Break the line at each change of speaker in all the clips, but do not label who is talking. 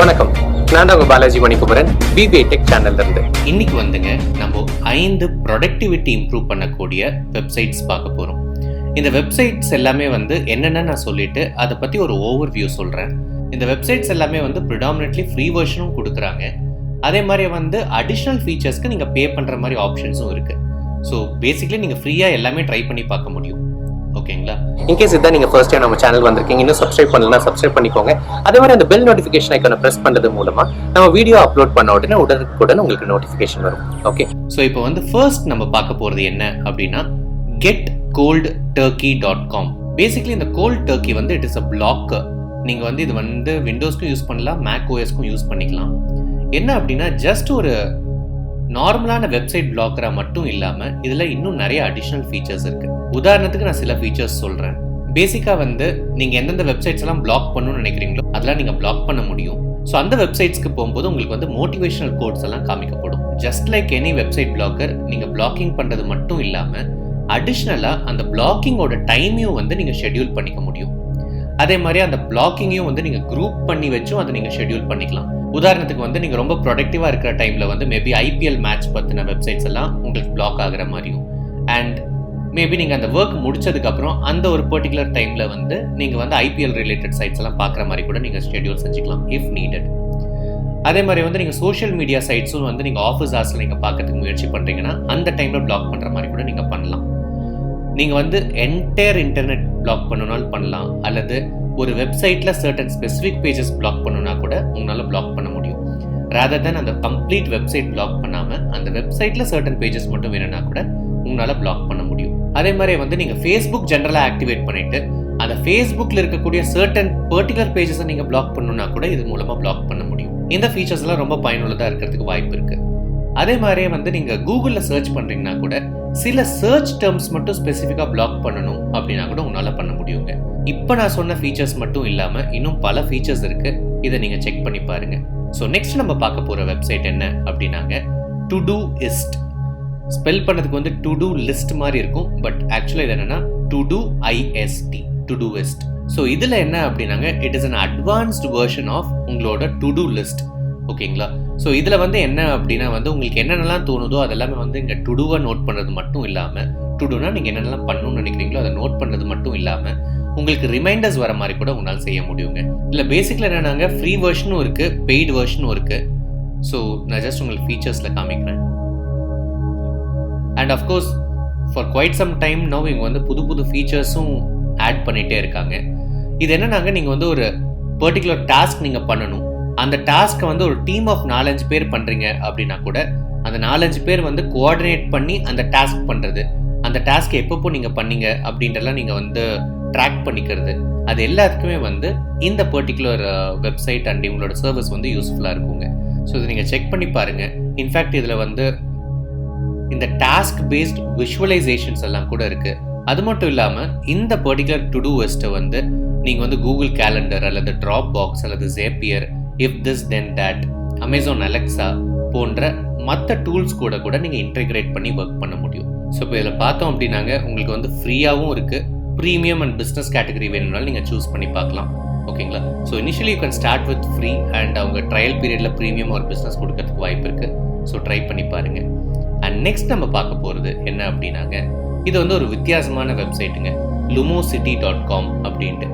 வணக்கம், நான் தான் உங்க பாலாஜி மணிக்குமரன், BB8Tech சேனல்ல இருந்து.
இன்னைக்கு வந்துங்க நம்ம 5 ப்ரொடக்டிவிட்டி இம்ப்ரூவ் பண்ணக்கூடிய வெப்சைட்ஸ் பார்க்க போறோம். இந்த வெப்சைட்ஸ் எல்லாமே என்னென்ன நான் சொல்லிட்டு அதை பத்தி ஒரு ஓவர்வியூ சொல்றேன். இந்த வெப்சைட்ஸ் எல்லாமே ப்ரிடாமினெட்லி ஃப்ரீ வெர்ஷனும் கொடுக்குறாங்க. அதே மாதிரி அடிஷ்னல் ஃபீச்சர்ஸ்க்கு நீங்க பே பண்ற மாதிரி ஆப்ஷன்ஸும் இருக்கு. ஸோ பேசிக்லி நீங்க ஃப்ரீயா எல்லாமே ட்ரை பண்ணி பார்க்க முடியும். ஓகேங்களா?
இன்கேஸ் இதான் நீங்க ஃபர்ஸ்ட் டைம் நம்ம சேனல் வந்திருக்கீங்க, இன்னும் சப்ஸ்கிரைப் பண்ணலன்னா சப்ஸ்கிரைப் பண்ணிக்கோங்க. அதே மாதிரி அந்த பெல் நோட்டிஃபிகேஷன் ஐக்கானை பிரஸ் பண்றது மூலமா நம்ம வீடியோ அப்லோட் பண்ண உடனே உடனுக்குடன் உங்களுக்கு நோட்டிஃபிகேஷன் வரும். ஓகே,
ஸோ இப்போ ஃபர்ஸ்ட் நம்ம பார்க்க போறது என்ன அப்படின்னா getcoldturkey.com. பேசிக்லி இந்த cold turkey it is a blocker. நீங்க இது விண்டோஸ்க்கும் யூஸ் பண்ணலாம், மேக் ஓஎஸ்க்கும் யூஸ் பண்ணிக்கலாம். என்ன அப்படின்னா ஜஸ்ட் ஒரு நார்மலான வெப்சைட் பிளாக்கரா மட்டும் இல்லாம இதுல இன்னும் நிறைய அடிஷனல் ஃபீச்சர்ஸ் இருக்கு. உதாரணத்துக்கு நான் சில ஃபீச்சர்ஸ் சொல்றேன். பேசிக்கா நீங்க எந்தெந்த வெப்சைட்ஸ் எல்லாம் பிளாக் பண்ணணும்னு நினைக்கிறீங்களோ அதெல்லாம் நீங்க பிளாக் பண்ண முடியும். ஸோ அந்த வெப்சைட்ஸ்க்கு போகும்போது உங்களுக்கு மோட்டிவேஷனல் கோட்ஸ் எல்லாம் காமிக்கப்படும். Just like any website blogger, நீங்க பிளாக்கிங் பண்றது மட்டும் இல்லாம அடிஷ்னலா அந்த பிளாக்கிங்கோட டைமையும் நீங்க ஷெட்யூல் பண்ணிக்க முடியும். அதே மாதிரி அந்த பிளாக்கிங்கையும் நீங்க குரூப் பண்ணி வச்சும் அதை நீங்க ஷெட்யூல் பண்ணிக்கலாம். உதாரணத்துக்கு நீங்க ரொம்ப ப்ரொடக்டிவா இருக்கிற டைம்ல மேபி IPL மேட்ச் பத்தின வெப்சைட்ஸ் எல்லாம் உங்களுக்கு பிளாக் ஆகுற மாதிரியும், அண்ட் மேபி நீங்க அந்த ஒர்க் முடிச்சதுக்கு அப்புறம் அந்த ஒரு பர்டிகுலர் டைம்ல நீங்க IPL ரிலேட்டட் சைட்ஸ் எல்லாம் பார்க்குற மாதிரி கூட நீங்க ஷெட்யூல் செஞ்சுக்கலாம் இஃப் நீடட். அதே மாதிரி நீங்க சோஷியல் மீடியா சைட்ஸும் நீங்க ஆஃபீஸ் ஹவர்ஸ்ல நீங்க பார்க்கறதுக்கு முயற்சி பண்றீங்கன்னா அந்த டைம்ல பிளாக் பண்ற மாதிரி கூட நீங்க பண்ணலாம். நீங்க என்டையர் இன்டர்நெட் பிளாக் பண்ணனாலும் பண்ணலாம், அல்லது ஒரு வெப்சைட்ல சர்டன் ஸ்பெசிபிக் பேஜஸ் பிளாக் பண்ணணும்னா கூட உங்களால பிளாக் பண்ண முடியும். ரேதர் தென் அந்த கம்ப்ளீட் வெப்சைட் பிளாக் பண்ணாம அந்த வெப்சைட்ல சர்டன் பேஜஸ் மட்டும் வேணும்னா கூட உங்களால பிளாக் பண்ண முடியும். அதே மாதிரி நீங்க Facebook ஜெனரலா ஆக்டிவேட் பண்ணிட்டு அந்த Facebookல இருக்கக்கூடிய சர்டன் பர்டிகுலர் பேஜஸை நீங்க பிளாக் பண்ணணும்னா கூட இது மூலமா பிளாக் பண்ண முடியும். இந்த ஃபீச்சர்ஸ் எல்லாம் ரொம்ப பயனுள்ளதா இருக்கிறதுக்கு வாய்ப்பு இருக்கு. அதே மாதிரியே நீங்க கூகுள்ல சர்ச் பண்றீங்கன்னா கூட சில சர்ச் டேர்ம்ஸ் மட்டும் ஸ்பெசிஃபிக்கா பிளாக் பண்ணணும் அப்படின்னா கூட உங்களால பண்ண முடியுங்க. இப்போ நான் சொன்ன ஃபீச்சர்ஸ் மட்டும் இல்லாம இன்னும் பல ஃபீச்சர்ஸ் இருக்கு. இதை நீங்க செக் பண்ணி பாருங்க. ஸோ நெக்ஸ்ட் நம்ம பார்க்க போற வெப்சைட் என்ன அப்படின்னாங்க Todoist. ஸ்பெல் பண்ணதுக்கு To-do லிஸ்ட் மாதிரி இருக்கும், பட் ஆக்சுவலா இது என்னன்னா Todoist. ஸோ இதுல என்ன அப்படின்னாங்க it is an advanced version of உங்களோட To-do list. ஓகேங்களா? ஸோ இதுல என்ன அப்படின்னா உங்களுக்கு என்னென்னலாம் தோணுதோ அதெல்லாமே இங்க டுடூவா நோட் பண்றது மட்டும் இல்லாம, டுடூனா நீங்க என்னென்னலாம் பண்ணணும்னு நினைக்கிறீங்களோ அதை நோட் பண்றது மட்டும் இல்லாம உங்களுக்கு ரிமைண்டர்ஸ் வர மாதிரி கூட உங்களால் செய்ய முடியுங்க. இதுல பேசிக்ல என்னன்னாங்க ஃப்ரீ வெர்ஷனும் இருக்கு, பெய்டு வெர்ஷனும் இருக்கு. ஸோ நான் ஜஸ்ட் உங்களுக்கு ஃபீச்சர்ஸ்ல காமிக்கிறேன். And of course for quite some time now இவங்க புது புது ஃபீச்சர்ஸும் ஆட் பண்ணிட்டே இருக்காங்க. இது என்னன்னாங்க நீங்க ஒரு பர்டிகுலர் டாஸ்க் நீங்க பண்ணணும். அந்த டாஸ்க்கை ஒரு டீம் ஆஃப் 4-5 பேர் பண்றீங்க அப்படின்னா கூட அந்த 4-5 பேர் கோஆர்டினேட் பண்ணி அந்த டாஸ்க் பண்றது, அந்த டாஸ்க் எப்பப்போ நீங்க பண்ணீங்க அப்படின்றலாம் நீங்க ட்ராக் பண்ணிக்கிறது, அது எல்லாத்துக்குமே இந்த பர்டிகுலர் வெப்சைட் அண்ட் இவங்களோட சர்வீஸ் யூஸ்ஃபுல்லா இருக்குங்க. ஸோ இதை நீங்க செக் பண்ணி பாருங்க. இன்ஃபேக்ட் இதுல இந்த டாஸ்க் பேஸ்ட் விஷுவலைசேஷன்ஸ் எல்லாம் கூட இருக்கு. அது மட்டும் இல்லாம இந்த பர்டிகுலர் Todoist நீங்க கூகுள் கேலண்டர் அல்லது ட்ராப் பாக்ஸ் அல்லது Zapier, if this then that, Amazon Alexa போன்ற மற்ற டூல்ஸ் கூட நீங்க இன்டெகிரேட் பண்ணி ஒர்க் பண்ண முடியும். ஸோ இப்போ இதில் பார்த்தோம் அப்படின்னாங்க உங்களுக்கு ஃப்ரீயாகவும் இருக்கு, ப்ரீமியம் அண்ட் பிஸ்னஸ் கேட்டகரி வேணும்னாலும் நீங்க சூஸ் பண்ணி பார்க்கலாம். ஓகேங்களா? So initially you can start with free and அவங்க ட்ரையல் பீரியட்ல ப்ரீமியம் ஒரு பிஸ்னஸ் கொடுக்கறதுக்கு வாய்ப்பு இருக்கு. ஸோ ட்ரை பண்ணி பாருங்க. அண்ட் நெக்ஸ்ட் நம்ம பார்க்க போறது என்ன அப்படின்னாங்க இது ஒரு வித்தியாசமான வெப்சைட்டுங்க, lumosity.com அப்படின்ட்டு.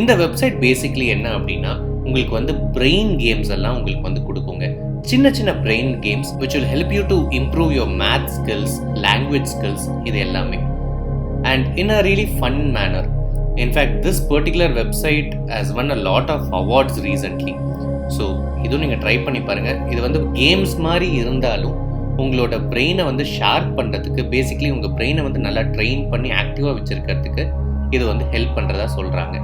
இந்த வெப்சைட் பேசிக்லி என்ன அப்படின்னா உங்களுக்கு பிரெயின் கேம்ஸ் எல்லாம் உங்களுக்கு கொடுக்குங்க. சின்ன சின்ன brain games which will help you to improve your math skills, language skills, இது எல்லாமே, and in a really fun manner. In fact, this particular website has won a lot of awards recently. So இது நீங்க try பண்ணி பாருங்க. இது games மாதிரி இருந்தாலும் உங்களோட பிரெயினை ஷார்ப் பண்றதுக்கு, பேசிக்லி உங்க பிரெயினை நல்லா ட்ரெயின் பண்ணி ஆக்டிவா வச்சிருக்கிறதுக்கு இது ஹெல்ப் பண்றதா சொல்றாங்க.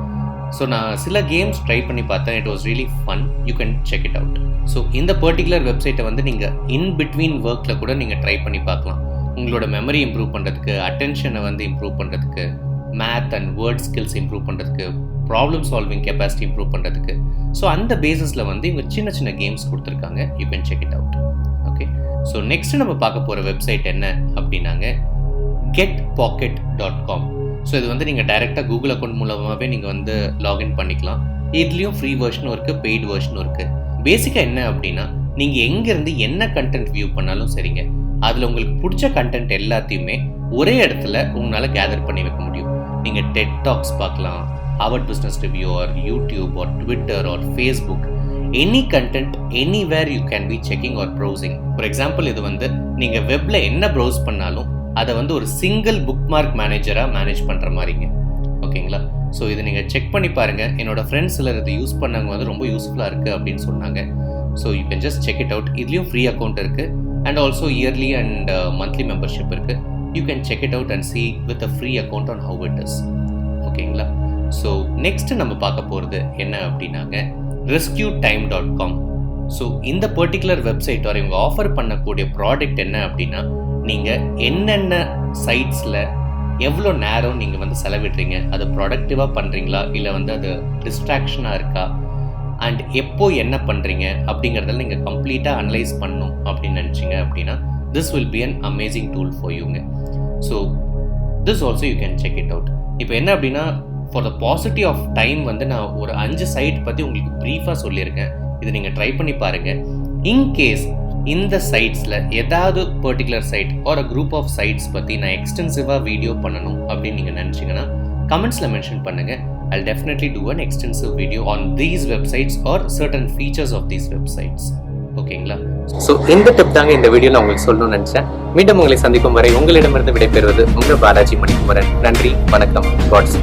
ஸோ நான் சில கேம்ஸ் ட்ரை பண்ணி பார்த்தேன். It was really fun. You can check it out. So இந்த பர்டிகுலர் வெப்சைட்டை நீங்கள் இன் பிட்வீன் ஒர்க்கில் கூட நீங்கள் ட்ரை பண்ணி பார்க்கலாம். உங்களோட மெமரி இம்ப்ரூவ் பண்ணுறதுக்கு, அட்டென்ஷனை இம்ப்ரூவ் பண்ணுறதுக்கு, math and word skills improve பண்ணுறதுக்கு, ப்ராப்ளம் சால்விங் கெப்பாசிட்டி இம்ப்ரூவ் பண்ணுறதுக்கு. ஸோ அந்த பேசிஸில் இவங்க சின்ன சின்ன கேம்ஸ் கொடுத்துருக்காங்க. You can check it out. Okay, so next நம்ம பார்க்க போகிற வெப்சைட் என்ன அப்படின்னாங்க getpocket.com. ஸோ இது நீங்கள் டைரெக்டாக கூகுள் அக்கௌண்ட் மூலமாகவே நீங்கள் லாகின் பண்ணிக்கலாம். இதுலேயும் ஃப்ரீ வெர்ஷனும் இருக்குது, பெய்டு வெர்ஷனும் இருக்குது. பேசிக்காக என்ன அப்படின்னா நீங்கள் எங்கேருந்து என்ன கண்டென்ட் வியூ பண்ணாலும் சரிங்க, அதில் உங்களுக்கு பிடிச்ச கண்டென்ட் எல்லாத்தையுமே ஒரே இடத்துல உங்களால் கேதர் பண்ணி வைக்க முடியும். நீங்கள் டெட் டாக்ஸ் பார்க்கலாம், Harvard business review or YouTube or Twitter or Facebook, any content anywhere you can be checking or browsing. For example, இது வந்து நீங்கள் வெப்பில் என்ன ப்ரௌஸ் பண்ணாலும் அதை வந்து ஒரு சிங்கிள் புக் மார்க் மேனேஜராக மேனேஜ் பண்ணுற மாதிரிங்க. ஓகேங்களா? ஸோ இதை நீங்கள் செக் பண்ணி பாருங்கள். என்னோட ஃப்ரெண்ட்ஸ் சிலர் இதை யூஸ் பண்ணவங்க வந்து ரொம்ப யூஸ்ஃபுல்லாக இருக்குது அப்படின்னு சொன்னாங்க. So you can just check it out. இதுலேயும் ஃப்ரீ அக்கௌண்ட் இருக்குது and also yearly and monthly membership இருக்குது. You can check it out and see with a free account on how it is. ஓகேங்களா? ஸோ நெக்ஸ்ட் நம்ம பார்க்க போகிறது என்ன அப்படின்னாங்க, rescuetime.com. So இந்த பர்டிகுலர் வெப்சைட் வரை இவங்க ஆஃபர் பண்ணக்கூடிய ப்ராடக்ட் என்ன அப்படின்னா, நீங்கள் என்னென்ன சைட்ஸில் எவ்வளோ நேரம் நீங்கள் வந்து செலவிடுறீங்க, அது ப்ரொடக்டிவாக பண்ணுறீங்களா இல்லை வந்து அது டிஸ்ட்ராக்ஷனாக இருக்கா, அண்ட் எப்போ என்ன பண்ணுறீங்க அப்படிங்கிறதெல்லாம் நீங்கள் கம்ப்ளீட்டாக அனலைஸ் பண்ணணும் அப்படின்னு நினச்சிங்க அப்படின்னா this will be an amazing tool for யூங்க. So this also you can check it out. இப்போ என்ன அப்படின்னா, for the positive of time வந்து நான் ஒரு 5 சைட் பற்றி உங்களுக்கு ப்ரீஃபாக சொல்லியிருக்கேன். இதை நீங்கள் ட்ரை பண்ணி பாருங்கள். இன்கேஸ் இந்த சைட்ஸில் ஏதாவது particular site or a group of sites பற்றி நான் எக்ஸ்டென்சிவாக வீடியோ பண்ணணும் அப்படின்னு நீங்கள் நினச்சிங்கன்னா கமெண்ட்ஸில் மென்ஷன் பண்ணுங்கள். I'll definitely do an extensive video on these websites or certain features of these websites. ஓகேங்களா?
ஸோ இந்த டிப் தாங்க இந்த வீடியோவில் உங்களுக்கு சொல்லணும்னு நினச்சேன். மீண்டும் உங்களை சந்திக்கும் வரை உங்களிடமிருந்து விடைபெறுவது உங்கள் பாலாஜி மணிக்குமரன். நன்றி, வணக்கம், காட்ஸ்.